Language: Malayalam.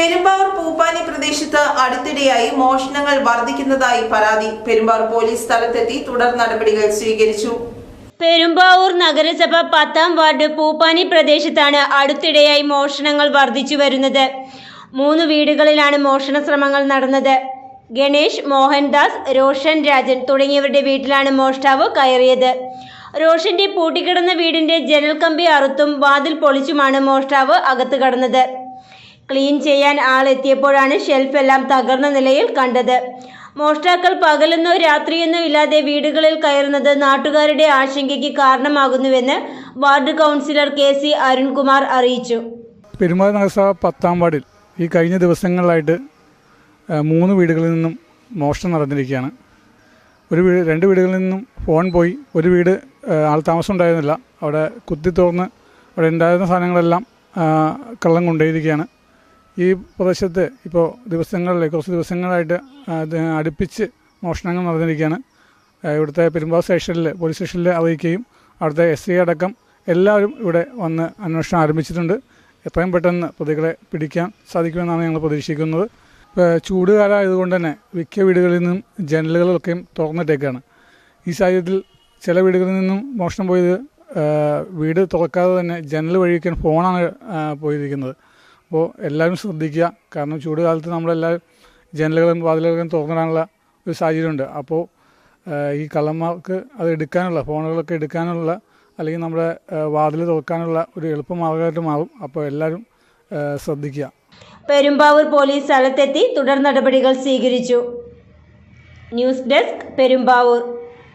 പെരുമ്പാവൂർ പൂപ്പാനി പ്രദേശത്ത് അടുത്തിടെയായി മോഷണങ്ങൾ വർദ്ധിക്കുന്നതായി പരാതി. പെരുമ്പാവൂർ പോലീസ് സ്ഥലത്തെത്തി തുടർ നടപടികൾ സ്വീകരിച്ചു. പെരുമ്പാവൂർ നഗരസഭ 10-ാം വാർഡ് പൂപ്പാനി പ്രദേശത്താണ് അടുത്തിടെയായി മോഷണങ്ങൾ വർദ്ധിച്ചു വരുന്നത്. 3 വീടുകളിലാണ് മോഷണ ശ്രമങ്ങൾ നടന്നത്. ഗണേഷ്, മോഹൻദാസ്, റോഷൻ രാജൻ തുടങ്ങിയവരുടെ വീട്ടിലാണ് മോഷ്ടാവ് കയറിയത്. റോഷന്റെ പൂട്ടിക്കിടന്ന വീടിന്റെ ജനൽ കമ്പി അറുത്തും വാതിൽ പൊളിച്ചുമാണ് മോഷ്ടാവ് അകത്ത് കടന്നത്. ക്ലീൻ ചെയ്യാൻ ആളെത്തിയപ്പോഴാണ് ഷെൽഫെല്ലാം തകർന്ന നിലയിൽ കണ്ടത്. മോഷ്ടാക്കൾ പകലെന്നോ രാത്രിയെന്നോ ഇല്ലാതെ വീടുകളിൽ കയറുന്നത് നാട്ടുകാരുടെ ആശങ്കയ്ക്ക് കാരണമാകുന്നുവെന്ന് വാർഡ് കൗൺസിലർ KC അരുൺകുമാർ അറിയിച്ചു. പെരുമ്പാവൂർ നഗരസഭ 10-ാം വാർഡിൽ ഈ കഴിഞ്ഞ ദിവസങ്ങളിലായിട്ട് 3 വീടുകളിൽ നിന്നും മോഷണം നടന്നിരിക്കുകയാണ്. 2 വീടുകളിൽ നിന്നും ഫോൺ പോയി. ഒരു വീട് ആൾ താമസം ഉണ്ടായിരുന്നില്ല. അവിടെ കുത്തി തുറന്ന് അവിടെ ഉണ്ടായിരുന്ന സാധനങ്ങളെല്ലാം കള്ളം കൊണ്ടുപോയിരിക്കുകയാണ്. ഈ പ്രദേശത്ത് ഇപ്പോൾ കുറച്ച് ദിവസങ്ങളായിട്ട് അടുപ്പിച്ച് മോഷണങ്ങൾ നടന്നിരിക്കുകയാണ്. ഇവിടുത്തെ പെരുമ്പാവൂർ പോലീസ് സ്റ്റേഷനിൽ അറിയിക്കുകയും അവിടുത്തെ SI അടക്കം എല്ലാവരും ഇവിടെ വന്ന് അന്വേഷണം ആരംഭിച്ചിട്ടുണ്ട്. എത്രയും പെട്ടെന്ന് പ്രതികളെ പിടിക്കാൻ സാധിക്കുമെന്നാണ് ഞങ്ങൾ പ്രതീക്ഷിക്കുന്നത്. ചൂടുകാലമായതുകൊണ്ട് തന്നെ മിക്ക വീടുകളിൽ നിന്നും ജനലുകളൊക്കെയും തുറന്നിട്ടേക്കാണ്. ഈ സാഹചര്യത്തിൽ ചില വീടുകളിൽ നിന്നും മോഷണം പോയത് വീട് തുറക്കാതെ തന്നെ ജനൽ വഴിയൊക്കെ ഫോണാണ് പോയിരിക്കുന്നത്. അപ്പോൾ എല്ലാവരും ശ്രദ്ധിക്കുക. കാരണം ചൂട് കാലത്ത് നമ്മളെല്ലാവരും ജനലുകളും വാതിലുകളും തുറന്നിടാനുള്ള ഒരു സാഹചര്യമുണ്ട്. അപ്പോൾ ഈ കള്ളന്മാർക്ക് അത് എടുക്കാനുള്ള ഫോണുകളൊക്കെ എടുക്കാനുള്ള അല്ലെങ്കിൽ നമ്മുടെ വാതിൽ തുറക്കാനുള്ള ഒരു എളുപ്പമാർഗ്ഗമായിട്ട് മാറും. അപ്പോൾ എല്ലാവരും ശ്രദ്ധിക്കുക. പെരുമ്പാവൂർ പോലീസ് സ്ഥലത്തെത്തി തുടർ നടപടികൾ സ്വീകരിച്ചു. News desk, Perumbavoor.